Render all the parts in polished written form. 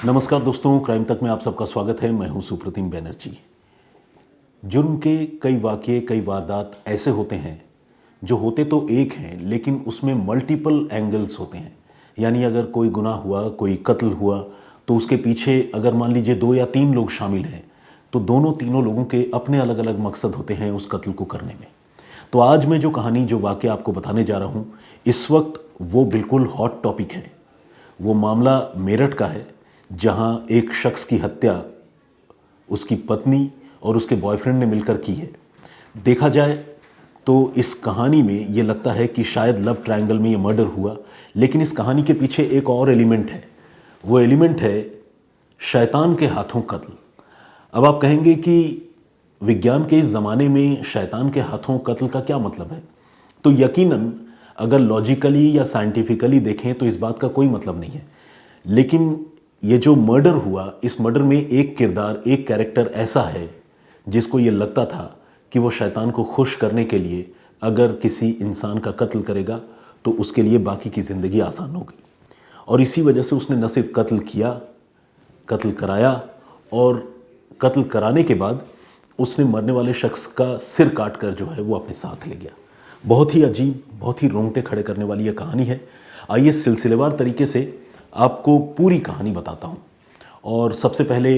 नमस्कार दोस्तों, क्राइम तक में आप सबका स्वागत है। मैं हूं सुप्रतिम बैनर्जी। जुर्म के कई वाकये, कई वारदात ऐसे होते हैं जो होते तो एक हैं, लेकिन उसमें मल्टीपल एंगल्स होते हैं। यानी अगर कोई गुनाह हुआ, कोई कत्ल हुआ, तो उसके पीछे अगर मान लीजिए 2 या 3 लोग शामिल हैं, तो दोनों तीनों लोगों के अपने अलग अलग मकसद होते हैं उस कत्ल को करने में। तो आज मैं जो कहानी, जो वाकया आपको बताने जा रहा हूँ, इस वक्त वो बिल्कुल हॉट टॉपिक है। वो मामला मेरठ का है, जहां एक शख्स की हत्या उसकी पत्नी और उसके बॉयफ्रेंड ने मिलकर की है। देखा जाए तो इस कहानी में ये लगता है कि शायद लव ट्रायंगल में ये मर्डर हुआ, लेकिन इस कहानी के पीछे एक और एलिमेंट है। वो एलिमेंट है शैतान के हाथों कत्ल। अब आप कहेंगे कि विज्ञान के इस ज़माने में शैतान के हाथों कत्ल का क्या मतलब है? तो यकीनन अगर लॉजिकली या साइंटिफिकली देखें तो इस बात का कोई मतलब नहीं है। लेकिन ये जो मर्डर हुआ, इस मर्डर में एक किरदार, एक कैरेक्टर ऐसा है जिसको ये लगता था कि वो शैतान को खुश करने के लिए अगर किसी इंसान का कत्ल करेगा तो उसके लिए बाकी की ज़िंदगी आसान होगी। और इसी वजह से उसने न सिर्फ कत्ल किया, कत्ल कराया, और कत्ल कराने के बाद उसने मरने वाले शख्स का सिर काट कर जो है वो अपने साथ ले गया। बहुत ही अजीब, बहुत ही रोंगटे खड़े करने वाली यह कहानी है। आइए सिलसिलेवार तरीके से आपको पूरी कहानी बताता हूँ। और सबसे पहले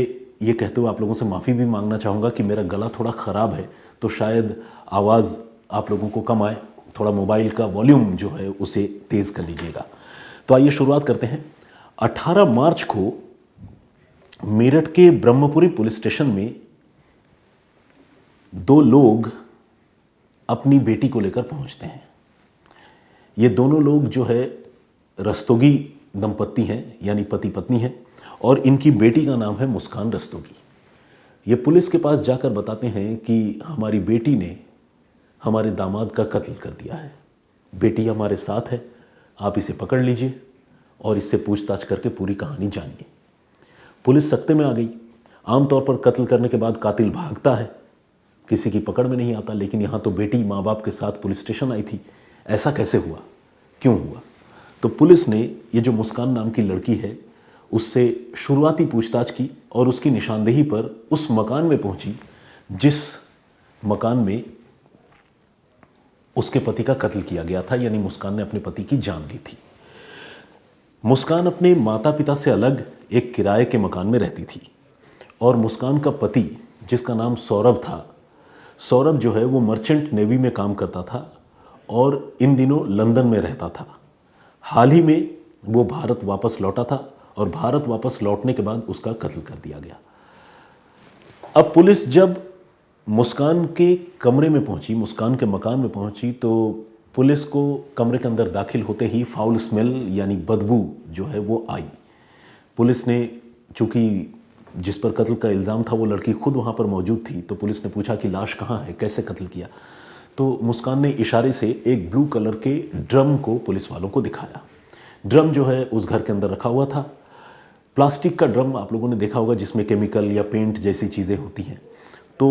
ये कहते हुए आप लोगों से माफ़ी भी मांगना चाहूँगा कि मेरा गला थोड़ा ख़राब है, तो शायद आवाज़ आप लोगों को कम आए। थोड़ा मोबाइल का वॉल्यूम जो है उसे तेज़ कर लीजिएगा। तो आइए शुरुआत करते हैं। 18 मार्च को मेरठ के ब्रह्मपुरी पुलिस स्टेशन में 2 लोग अपनी बेटी को लेकर पहुंचते हैं। ये दोनों लोग जो है रस्तोगी दंपत्ति हैं, यानी पति पत्नी हैं, और इनकी बेटी का नाम है मुस्कान रस्तोगी। ये पुलिस के पास जाकर बताते हैं कि हमारी बेटी ने हमारे दामाद का कत्ल कर दिया है। बेटी हमारे साथ है, आप इसे पकड़ लीजिए और इससे पूछताछ करके पूरी कहानी जानिए। पुलिस सख्ते में आ गई। आमतौर पर कत्ल करने के बाद कातिल भागता है, किसी की पकड़ में नहीं आता, लेकिन यहाँ तो बेटी माँ बाप के साथ पुलिस स्टेशन आई थी। ऐसा कैसे हुआ, क्यों हुआ? तो पुलिस ने ये जो मुस्कान नाम की लड़की है उससे शुरुआती पूछताछ की और उसकी निशानदेही पर उस मकान में पहुंची जिस मकान में उसके पति का कत्ल किया गया था, यानी मुस्कान ने अपने पति की जान ली थी। मुस्कान अपने माता पिता से अलग एक किराए के मकान में रहती थी, और मुस्कान का पति, जिसका नाम सौरभ था, सौरभ जो है वो मर्चेंट नेवी में काम करता था और इन दिनों लंदन में रहता था। हाल ही में वो भारत वापस लौटा था और भारत वापस लौटने के बाद उसका कत्ल कर दिया गया। अब पुलिस जब मुस्कान के कमरे में पहुंची, मुस्कान के मकान में पहुंची, तो पुलिस को कमरे के अंदर दाखिल होते ही फाउल स्मेल यानी बदबू जो है वो आई। पुलिस ने, चूँकि जिस पर कत्ल का इल्ज़ाम था वो लड़की खुद वहाँ पर मौजूद थी, तो पुलिस ने पूछा कि लाश कहाँ है, कैसे कत्ल किया? तो मुस्कान ने इशारे से एक ब्लू कलर के ड्रम को पुलिस वालों को दिखाया। ड्रम जो है उस घर के अंदर रखा हुआ था। प्लास्टिक का ड्रम आप लोगों ने देखा होगा जिसमें केमिकल या पेंट जैसी चीज़ें होती हैं। तो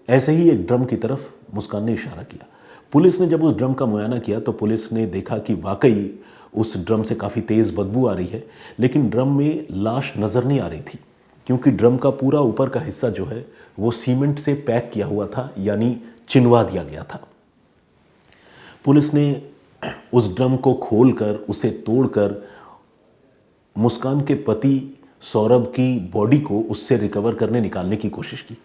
ऐसे ही एक ड्रम की तरफ मुस्कान ने इशारा किया। पुलिस ने जब उस ड्रम का मुआयना किया तो पुलिस ने देखा कि वाकई उस ड्रम से काफ़ी तेज़ बदबू आ रही है, लेकिन ड्रम में लाश नज़र नहीं आ रही थी, क्योंकि ड्रम का पूरा ऊपर का हिस्सा जो है वो सीमेंट से पैक किया हुआ था, यानी चिनवा दिया गया था। पुलिस ने उस ड्रम को खोलकर, उसे तोड़कर मुस्कान के पति सौरभ की बॉडी को उससे रिकवर करने, निकालने की कोशिश की।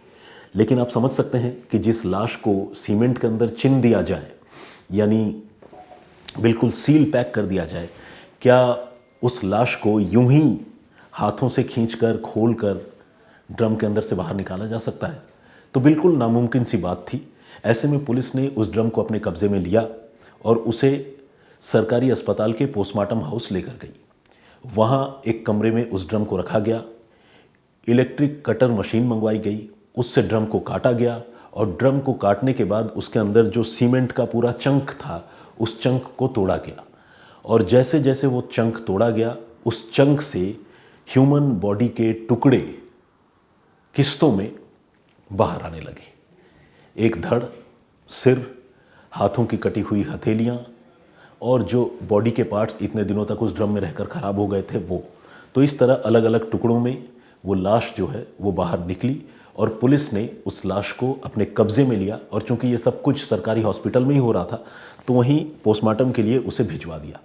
लेकिन आप समझ सकते हैं कि जिस लाश को सीमेंट के अंदर चिन दिया जाए, यानी बिल्कुल सील पैक कर दिया जाए, क्या उस लाश को यूं ही हाथों से खींचकर, खोलकर ड्रम के अंदर से बाहर निकाला जा सकता है? तो बिल्कुल नामुमकिन सी बात थी। ऐसे में पुलिस ने उस ड्रम को अपने कब्जे में लिया और उसे सरकारी अस्पताल के पोस्टमार्टम हाउस लेकर गई। वहाँ एक कमरे में उस ड्रम को रखा गया। इलेक्ट्रिक कटर मशीन मंगवाई गई, उससे ड्रम को काटा गया, और ड्रम को काटने के बाद उसके अंदर जो सीमेंट का पूरा चंक था, उस चंक को तोड़ा गया। और जैसे जैसे वो चंक तोड़ा गया, उस चंक से ह्यूमन बॉडी के टुकड़े किस्तों में बाहर आने लगे। एक धड़, सिर, हाथों की कटी हुई हथेलियाँ, और जो बॉडी के पार्ट्स इतने दिनों तक उस ड्रम में रहकर ख़राब हो गए थे वो। तो इस तरह अलग अलग टुकड़ों में वो लाश जो है वो बाहर निकली और पुलिस ने उस लाश को अपने कब्जे में लिया और चूंकि ये सब कुछ सरकारी हॉस्पिटल में ही हो रहा था तो वहीं पोस्टमार्टम के लिए उसे भिजवा दिया।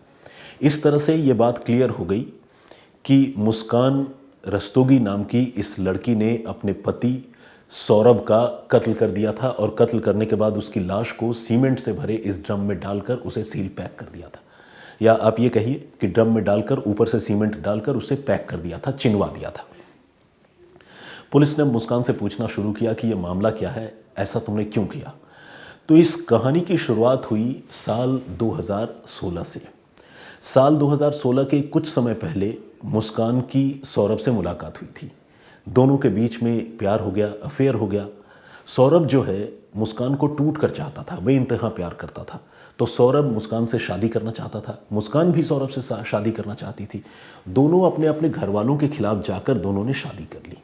इस तरह से ये बात क्लियर हो गई कि मुस्कान रस्तोगी नाम की इस लड़की ने अपने पति सौरभ का कत्ल कर दिया था और कत्ल करने के बाद उसकी लाश को सीमेंट से भरे इस ड्रम में डालकर उसे सील पैक कर दिया था, या आप ये कहिए कि ड्रम में डालकर ऊपर से सीमेंट डालकर उसे पैक कर दिया था, चिनवा दिया था। पुलिस ने मुस्कान से पूछना शुरू किया कि यह मामला क्या है, ऐसा तुमने क्यों किया। तो इस कहानी की शुरुआत हुई साल 2016 से। साल 2016 के कुछ समय पहले मुस्कान की सौरभ से मुलाकात हुई थी। दोनों के बीच में प्यार हो गया, अफेयर हो गया। सौरभ जो है मुस्कान को टूट कर चाहता था, बेइंतहा प्यार करता था। तो सौरभ मुस्कान से शादी करना चाहता था, मुस्कान भी सौरभ से शादी करना चाहती थी। दोनों अपने अपने घर वालों के खिलाफ जाकर दोनों ने शादी कर ली।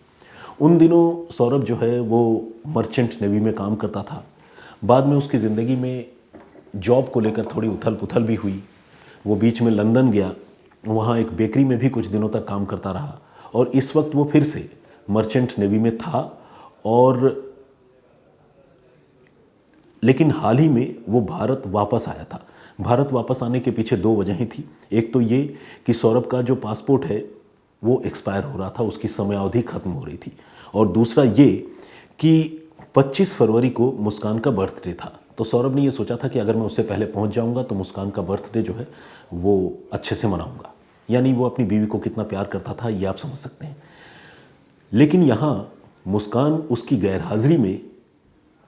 उन दिनों सौरभ जो है वो मर्चेंट नेवी में काम करता था। बाद में उसकी ज़िंदगी में जॉब को लेकर थोड़ी उथल पुथल भी हुई। वो बीच में लंदन गया, वहाँ एक बेकरी में भी कुछ दिनों तक काम करता रहा और इस वक्त वो फिर से मर्चेंट नेवी में था। और लेकिन हाल ही में वो भारत वापस आया था। भारत वापस आने के पीछे दो वजहें थी। एक तो ये कि सौरभ का जो पासपोर्ट है वो एक्सपायर हो रहा था, उसकी समयावधि खत्म हो रही थी। और दूसरा ये कि 25 फरवरी को मुस्कान का बर्थडे था। तो सौरभ ने ये सोचा था कि अगर मैं उससे पहले पहुंच जाऊंगा तो मुस्कान का बर्थडे जो है वो अच्छे से मनाऊंगा। यानी वो अपनी बीवी को कितना प्यार करता था ये आप समझ सकते हैं। लेकिन यहाँ मुस्कान उसकी गैरहाजिरी में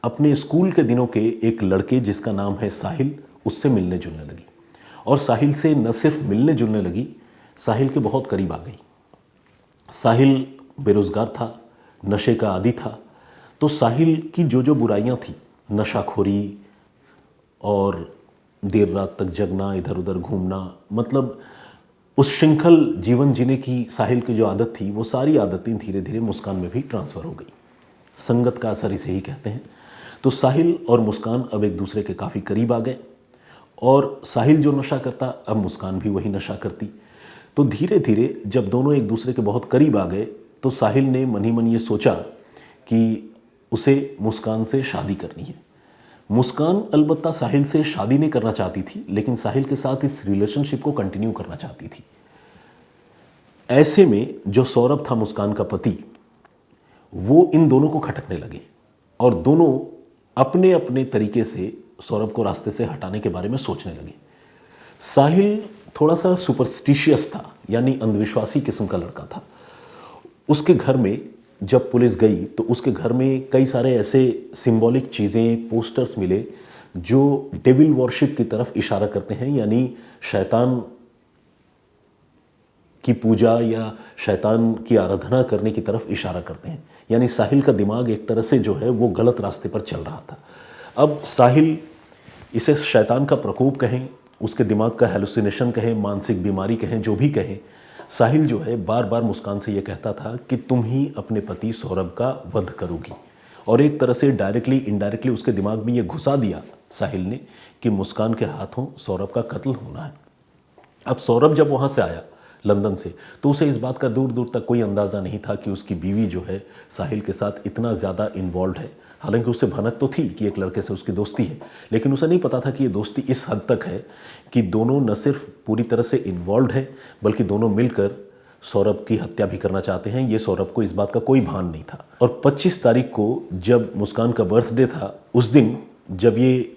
अपने स्कूल के दिनों के एक लड़के जिसका नाम है साहिल, उससे मिलने जुलने लगी। और साहिल से न सिर्फ मिलने जुलने लगी, साहिल के बहुत करीब आ गई। साहिल बेरोज़गार था, नशे का आदी था। तो साहिल की जो जो बुराइयां थी, नशाखोरी और देर रात तक जगना, इधर उधर घूमना, मतलब उस श्रृंखल जीवन जीने की साहिल की जो आदत थी वो सारी आदतें धीरे धीरे मुस्कान में भी ट्रांसफ़र हो गई। संगत का असर इसे ही कहते हैं। तो साहिल और मुस्कान अब एक दूसरे के काफ़ी करीब आ गए और साहिल जो नशा करता अब मुस्कान भी वही नशा करती। तो धीरे धीरे जब दोनों एक दूसरे के बहुत करीब आ गए तो साहिल ने मन ही मन ये सोचा कि उसे मुस्कान से शादी करनी है। मुस्कान अलबत्ता साहिल से शादी नहीं करना चाहती थी, लेकिन साहिल के साथ इस रिलेशनशिप को कंटिन्यू करना चाहती थी। ऐसे में जो सौरभ था मुस्कान का पति, वो इन दोनों को खटकने लगे और दोनों अपने अपने तरीके से सौरभ को रास्ते से हटाने के बारे में सोचने लगे। साहिल थोड़ा सा सुपरस्टिशियस था, यानी अंधविश्वासी किस्म का लड़का था। उसके घर में जब पुलिस गई तो उसके घर में कई सारे ऐसे सिंबॉलिक चीज़ें, पोस्टर्स मिले जो डेविल वॉरशिप की तरफ इशारा करते हैं, यानी शैतान की पूजा या शैतान की आराधना करने की तरफ इशारा करते हैं। यानी साहिल का दिमाग एक तरह से जो है वो गलत रास्ते पर चल रहा था। अब साहिल, इसे शैतान का प्रकोप कहें, उसके दिमाग का हेलुसिनेशन कहें, मानसिक बीमारी कहें, जो भी कहें, साहिल जो है बार बार मुस्कान से ये कहता था कि तुम ही अपने पति सौरभ का वध करोगी। और एक तरह से डायरेक्टली इनडायरेक्टली उसके दिमाग में ये घुसा दिया साहिल ने कि मुस्कान के हाथों सौरभ का कत्ल होना है। अब सौरभ जब वहाँ से आया लंदन से तो उसे इस बात का दूर दूर तक कोई अंदाज़ा नहीं था कि उसकी बीवी जो है साहिल के साथ इतना ज़्यादा इन्वॉल्व है। हालांकि उसे भनक तो थी कि एक लड़के से उसकी दोस्ती है, लेकिन उसे नहीं पता था कि ये दोस्ती इस हद तक है कि दोनों न सिर्फ पूरी तरह से इन्वॉल्व है बल्कि दोनों मिलकर सौरभ की हत्या भी करना चाहते हैं। ये सौरभ को इस बात का कोई भान नहीं था। और 25 तारीख को जब मुस्कान का बर्थडे था, उस दिन जब ये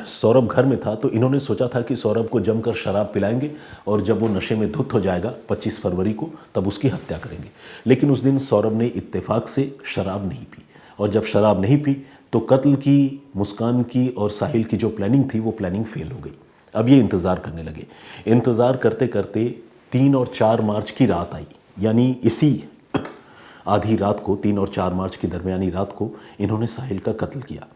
सौरभ घर में था तो इन्होंने सोचा था कि सौरभ को जमकर शराब पिलाएंगे और जब वो नशे में धुत हो जाएगा 25 फरवरी को, तब उसकी हत्या करेंगे। लेकिन उस दिन सौरभ ने इत्तेफाक से शराब नहीं पी और जब शराब नहीं पी तो कत्ल की मुस्कान की और साहिल की जो प्लानिंग थी वो प्लानिंग फेल हो गई। अब ये इंतज़ार करने लगे। इंतज़ार करते करते 3 और 4 मार्च की रात आई, यानी इसी आधी रात को 3 और 4 मार्च की दरमियानी रात को इन्होंने साहिल का कत्ल किया।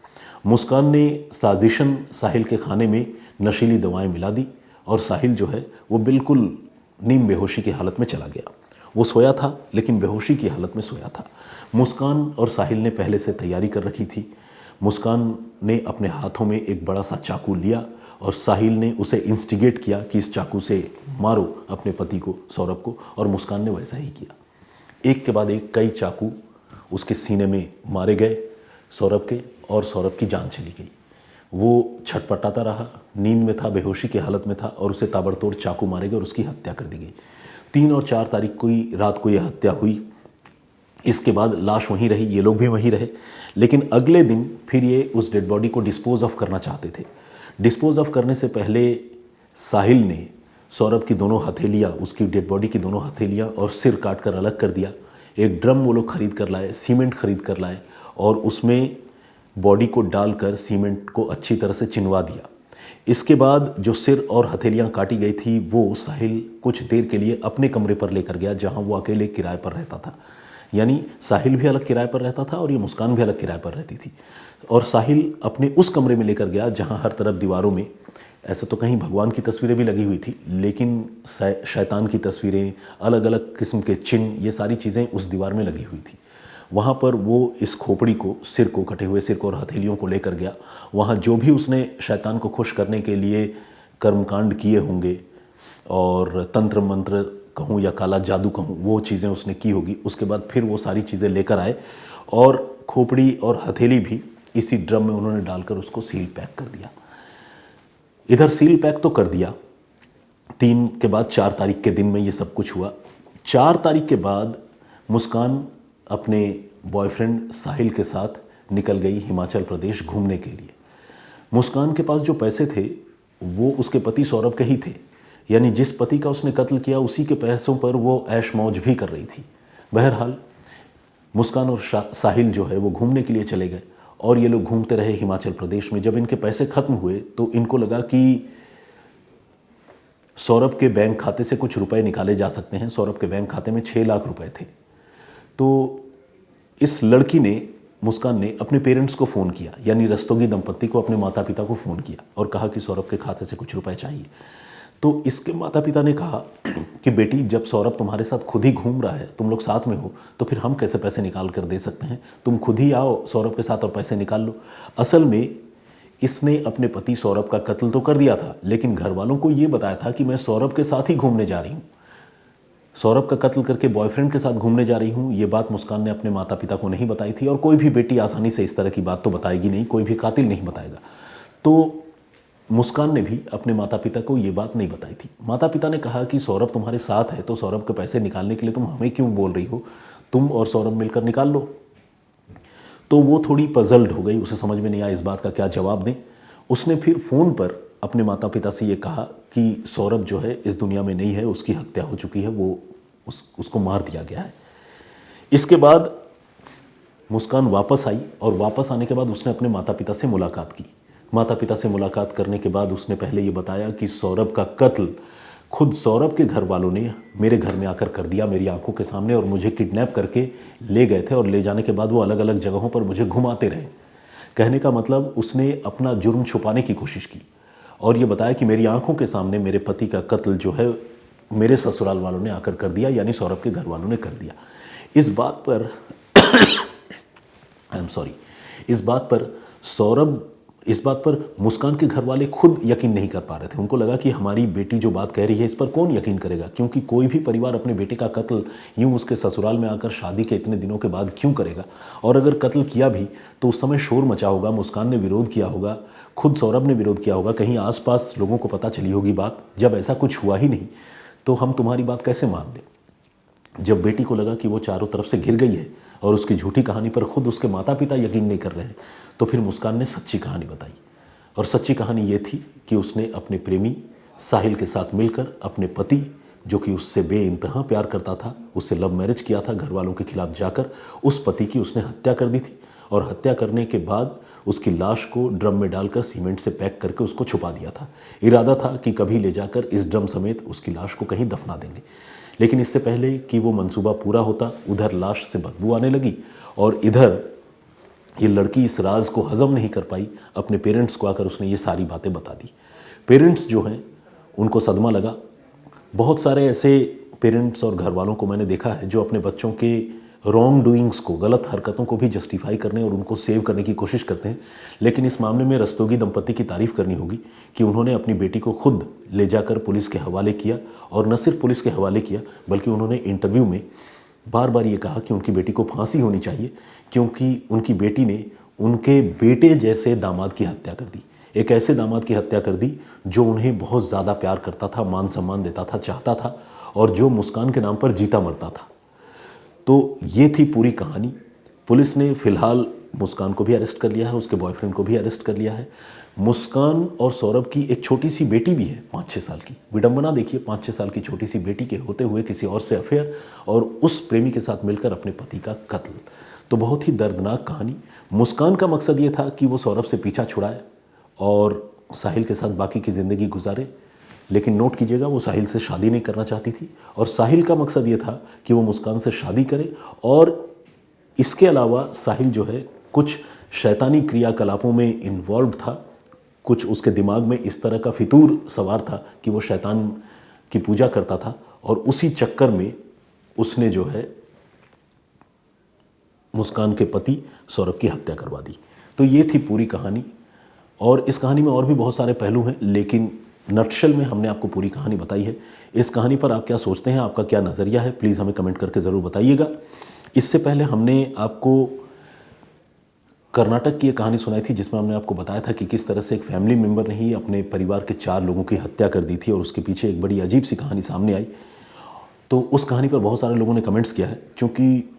मुस्कान ने साजिशन साहिल के खाने में नशीली दवाएं मिला दी और साहिल जो है वो बिल्कुल नीम बेहोशी की हालत में चला गया। वो सोया था लेकिन बेहोशी की हालत में सोया था। मुस्कान और साहिल ने पहले से तैयारी कर रखी थी। मुस्कान ने अपने हाथों में एक बड़ा सा चाकू लिया और साहिल ने उसे इंस्टिगेट किया कि इस चाकू से मारो अपने पति को, सौरभ को, और मुस्कान ने वैसा ही किया। एक के बाद एक कई चाकू उसके सीने में मारे गए सौरभ के, और सौरभ की जान चली गई। वो छटपटाता रहा, नींद में था, बेहोशी की हालत में था, और उसे ताबड़तोड़ चाकू मारे गए और उसकी हत्या कर दी गई। 3 और 4 तारीख को ही रात को यह हत्या हुई। इसके बाद लाश वहीं रही, ये लोग भी वहीं रहे, लेकिन अगले दिन फिर ये उस डेड बॉडी को डिस्पोज ऑफ करना चाहते थे। डिस्पोज ऑफ करने से पहले साहिल ने सौरभ की दोनों हथेलियाँ, उसकी डेड बॉडी की दोनों हथेलियाँ और सिर काट कर अलग कर दिया। एक ड्रम वो लोग खरीद कर लाए, सीमेंट खरीद कर लाए, और उसमें बॉडी को डालकर सीमेंट को अच्छी तरह से चिनवा दिया। इसके बाद जो सिर और हथेलियाँ काटी गई थी वो साहिल कुछ देर के लिए अपने कमरे पर लेकर गया, जहाँ वो अकेले किराए पर रहता था। यानी साहिल भी अलग किराए पर रहता था और ये मुस्कान भी अलग किराए पर रहती थी। और साहिल अपने उस कमरे में लेकर गया जहाँ हर तरफ दीवारों में, ऐसे तो कहीं भगवान की तस्वीरें भी लगी हुई थी, लेकिन शैतान की तस्वीरें, अलग अलग किस्म के चिन्ह, ये सारी चीज़ें उस दीवार में लगी हुई थी। वहाँ पर वो इस खोपड़ी को, सिर को, कटे हुए सिर को और हथेलियों को लेकर गया। वहाँ जो भी उसने शैतान को खुश करने के लिए कर्मकांड किए होंगे, और तंत्र मंत्र कहूँ या काला जादू कहूँ, वो चीज़ें उसने की होगी। उसके बाद फिर वो सारी चीज़ें लेकर आए और खोपड़ी और हथेली भी इसी ड्रम में उन्होंने डालकर उसको सील पैक कर दिया। इधर सील पैक तो कर दिया। 3 के बाद 4 तारीख के दिन में ये सब कुछ हुआ। 4 तारीख के बाद मुस्कान अपने बॉयफ्रेंड साहिल के साथ निकल गई हिमाचल प्रदेश घूमने के लिए। मुस्कान के पास जो पैसे थे वो उसके पति सौरभ के ही थे, यानी जिस पति का उसने कत्ल किया उसी के पैसों पर वो ऐश मौज भी कर रही थी। बहरहाल मुस्कान और साहिल जो है वो घूमने के लिए चले गए, और ये लोग घूमते रहे हिमाचल प्रदेश में। जब इनके पैसे खत्म हुए तो इनको लगा कि सौरभ के बैंक खाते से कुछ रुपए निकाले जा सकते हैं। सौरभ के बैंक खाते में 6 लाख रुपए थे। तो इस लड़की ने, मुस्कान ने, अपने पेरेंट्स को फ़ोन किया, यानी रस्तोगी दंपत्ति को, अपने माता पिता को फ़ोन किया और कहा कि सौरभ के खाते से कुछ रुपए चाहिए। तो इसके माता पिता ने कहा कि बेटी, जब सौरभ तुम्हारे साथ खुद ही घूम रहा है, तुम लोग साथ में हो, तो फिर हम कैसे पैसे निकाल कर दे सकते हैं? तुम खुद ही आओ सौरभ के साथ और पैसे निकाल लो। असल में इसने अपने पति सौरभ का कत्ल तो कर दिया था, लेकिन घर वालों को ये बताया था कि मैं सौरभ के साथ ही घूमने जा रही हूँ, सौरभ का कत्ल करके बॉयफ्रेंड के साथ घूमने जा रही हूँ। ये बात मुस्कान ने अपने माता पिता को नहीं बताई थी, और कोई भी बेटी आसानी से इस तरह की बात तो बताएगी नहीं, कोई भी कातिल नहीं बताएगा। तो मुस्कान ने भी अपने माता पिता को ये बात नहीं बताई थी। माता पिता ने कहा कि सौरभ तुम्हारे साथ है तो सौरभ के पैसे निकालने के लिए तुम हमें क्यों बोल रही हो, तुम और सौरभ मिलकर निकाल लो। तो वो थोड़ी पजल्ड हो गई, उसे समझ में नहीं आया इस बात का क्या जवाब दें। उसने फिर फ़ोन पर अपने माता पिता से ये कहा कि सौरभ जो है इस दुनिया में नहीं है, उसकी हत्या हो चुकी है, वो उसको मार दिया गया है। इसके बाद मुस्कान वापस आई, और वापस आने के बाद उसने अपने माता पिता से मुलाकात की। माता पिता से मुलाकात करने के बाद उसने पहले ये बताया कि सौरभ का कत्ल खुद सौरभ के घर वालों ने मेरे घर में आकर कर दिया, मेरी आंखों के सामने, और मुझे किडनैप करके ले गए थे, और ले जाने के बाद वो अलग अलग जगहों पर मुझे घुमाते रहे। कहने का मतलब उसने अपना जुर्म छुपाने की कोशिश की, और ये बताया कि मेरी आंखों के सामने मेरे पति का कत्ल जो है मेरे ससुराल वालों ने आकर कर दिया, यानी सौरभ के घर वालों ने कर दिया। इस बात पर आई एम सॉरी, इस बात पर मुस्कान के घर वाले खुद यकीन नहीं कर पा रहे थे। उनको लगा कि हमारी बेटी जो बात कह रही है इस पर कौन यकीन करेगा, क्योंकि कोई भी परिवार अपने बेटे का कत्ल यूं उसके ससुराल में आकर शादी के इतने दिनों के बाद क्यों करेगा। और अगर कत्ल किया भी तो उस समय शोर मचा होगा, मुस्कान ने विरोध किया होगा, खुद सौरभ ने विरोध किया होगा, कहीं आसपास लोगों को पता चली होगी बात। जब ऐसा कुछ हुआ ही नहीं तो हम तुम्हारी बात कैसे मान लें। जब बेटी को लगा कि वो चारों तरफ से घिर गई है और उसकी झूठी कहानी पर खुद उसके माता पिता यकीन नहीं कर रहे हैं, तो फिर मुस्कान ने सच्ची कहानी बताई। और सच्ची कहानी ये थी कि उसने अपने प्रेमी साहिल के साथ मिलकर अपने पति, जो कि उससे बेइंतहा प्यार करता था, उससे लव मैरिज किया था घर वालों के खिलाफ जाकर, उस पति की उसने हत्या कर दी थी। और हत्या करने के बाद उसकी लाश को ड्रम में डालकर सीमेंट से पैक करके उसको छुपा दिया था। इरादा था कि कभी ले जाकर इस ड्रम समेत उसकी लाश को कहीं दफना देंगे। लेकिन इससे पहले कि वो मंसूबा पूरा होता, उधर लाश से बदबू आने लगी, और इधर ये लड़की इस राज को हजम नहीं कर पाई। अपने पेरेंट्स को आकर उसने ये सारी बातें बता दी। पेरेंट्स जो हैं उनको सदमा लगा। बहुत सारे ऐसे पेरेंट्स और घर वालों को मैंने देखा है जो अपने बच्चों के रॉन्ग डूइंग्स को, गलत हरकतों को भी जस्टिफाई करने और उनको सेव करने की कोशिश करते हैं। लेकिन इस मामले में रस्तोगी दंपति की तारीफ़ करनी होगी कि उन्होंने अपनी बेटी को खुद ले जाकर पुलिस के हवाले किया, और न सिर्फ पुलिस के हवाले किया बल्कि उन्होंने इंटरव्यू में बार बार ये कहा कि उनकी बेटी को फांसी होनी चाहिए, क्योंकि उनकी बेटी ने उनके बेटे जैसे दामाद की हत्या कर दी। एक ऐसे दामाद की हत्या कर दी जो उन्हें बहुत ज़्यादा प्यार करता था, मान सम्मान देता था, चाहता था, और जो मुस्कान के नाम पर जीता मरता था। तो ये थी पूरी कहानी। पुलिस ने फ़िलहाल मुस्कान को भी अरेस्ट कर लिया है, उसके बॉयफ्रेंड को भी अरेस्ट कर लिया है। मुस्कान और सौरभ की एक छोटी सी बेटी भी है, 5-6 साल की। विडंबना देखिए, 5-6 साल की छोटी सी बेटी के होते हुए किसी और से अफेयर, और उस प्रेमी के साथ मिलकर अपने पति का कत्ल। तो बहुत ही दर्दनाक कहानी। मुस्कान का मकसद ये था कि वो सौरभ से पीछा छुड़ाए और साहिल के साथ बाकी की ज़िंदगी गुजारे, लेकिन नोट कीजिएगा वो साहिल से शादी नहीं करना चाहती थी, और साहिल का मकसद ये था कि वो मुस्कान से शादी करे। और इसके अलावा साहिल जो है कुछ शैतानी क्रियाकलापों में इन्वॉल्व था, कुछ उसके दिमाग में इस तरह का फितूर सवार था कि वो शैतान की पूजा करता था, और उसी चक्कर में उसने जो है मुस्कान के पति सौरभ की हत्या करवा दी। तो ये थी पूरी कहानी, और इस कहानी में और भी बहुत सारे पहलू हैं, लेकिन नटशल में हमने आपको पूरी कहानी बताई है। इस कहानी पर आप क्या सोचते हैं, आपका क्या नज़रिया है, प्लीज़ हमें कमेंट करके ज़रूर बताइएगा। इससे पहले हमने आपको कर्नाटक की एक कहानी सुनाई थी, जिसमें हमने आपको बताया था कि किस तरह से एक फैमिली मेम्बर ने ही अपने परिवार के 4 लोगों की हत्या कर दी थी, और उसके पीछे एक बड़ी अजीब सी कहानी सामने आई। तो उस कहानी पर बहुत सारे लोगों ने कमेंट्स किया है। चूँकि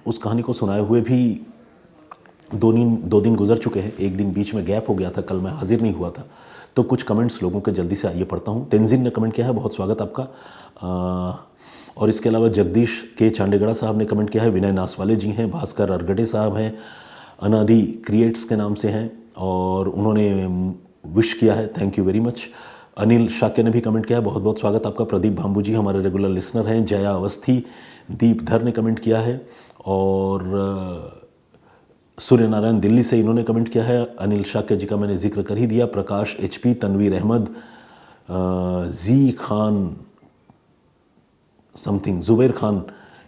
उस कहानी को सुनाए हुए भी 2 दिन गुजर चुके हैं, एक दिन बीच में गैप हो गया था, कल मैं हाजिर नहीं हुआ था, तो कुछ कमेंट्स लोगों के जल्दी से आइए पढ़ता हूँ। तेंजिन ने कमेंट किया है, बहुत स्वागत आपका। और इसके अलावा जगदीश के चांडेगड़ा साहब ने कमेंट किया है, विनय नासवाले जी हैं, भास्कर अरगड़े साहब हैं, अनादि क्रिएट्स के नाम से हैं, और उन्होंने विश किया है, thank you very much. Anil Shakya ने भी कमेंट किया है, बहुत बहुत स्वागत आपका। प्रदीप भाम्बू जी हमारे रेगुलर लिसनर हैं। जया अवस्थी, दीप धर ने कमेंट किया है, और सूर्य नारायण दिल्ली से इन्होंने कमेंट किया है। अनिल शाक्य जी का मैंने जिक्र कर ही दिया। प्रकाश HP, तनवीर अहमद, जी खान समथिंग, जुबैर खान,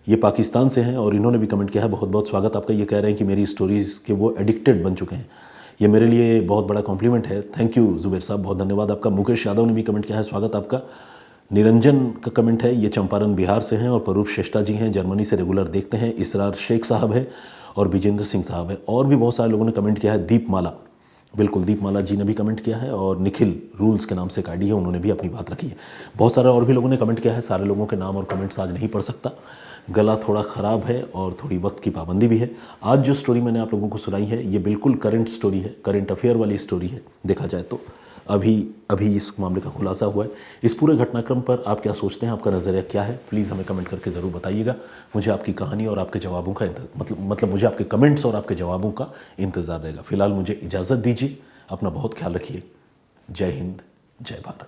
ये पाकिस्तान से हैं, और इन्होंने भी कमेंट किया है, बहुत बहुत स्वागत आपका। ये कह रहे हैं कि मेरी स्टोरीज़ के वो एडिक्टेड बन चुके हैं। ये मेरे लिए बहुत बड़ा कॉम्प्लीमेंट है, थैंक यू जुबैर साहब, बहुत धन्यवाद आपका। मुकेश यादव ने भी कमेंट किया है, स्वागत आपका। निरंजन का कमेंट है, ये चंपारण बिहार से हैं, और परूप श्रेष्ठा जी हैं, जर्मनी से रेगुलर देखते हैं। इसरार शेख साहब है, और विजेंद्र सिंह साहब है, और भी बहुत सारे लोगों ने कमेंट किया है। दीपमाला, बिल्कुल दीपमाला जी ने भी कमेंट किया है, और निखिल रूल्स के नाम से एक आईडी है, उन्होंने भी अपनी बात रखी है। बहुत सारे और भी लोगों ने कमेंट किया है। सारे लोगों के नाम और कमेंट्स आज नहीं पढ़ सकता, गला थोड़ा ख़राब है और थोड़ी वक्त की पाबंदी भी है। आज जो स्टोरी मैंने आप लोगों को सुनाई है, ये बिल्कुल करंट स्टोरी है, करंट अफेयर वाली स्टोरी है। देखा जाए तो अभी इस मामले का खुलासा हुआ है। इस पूरे घटनाक्रम पर आप क्या सोचते हैं, आपका नज़रिया क्या है, प्लीज़ हमें कमेंट करके ज़रूर बताइएगा। मुझे आपकी कहानी और आपके जवाबों का मतलब मुझे आपके कमेंट्स और आपके जवाबों का इंतज़ार रहेगा। फ़िलहाल मुझे इजाज़त दीजिए, अपना बहुत ख्याल रखिए। जय हिंद, जय भारत।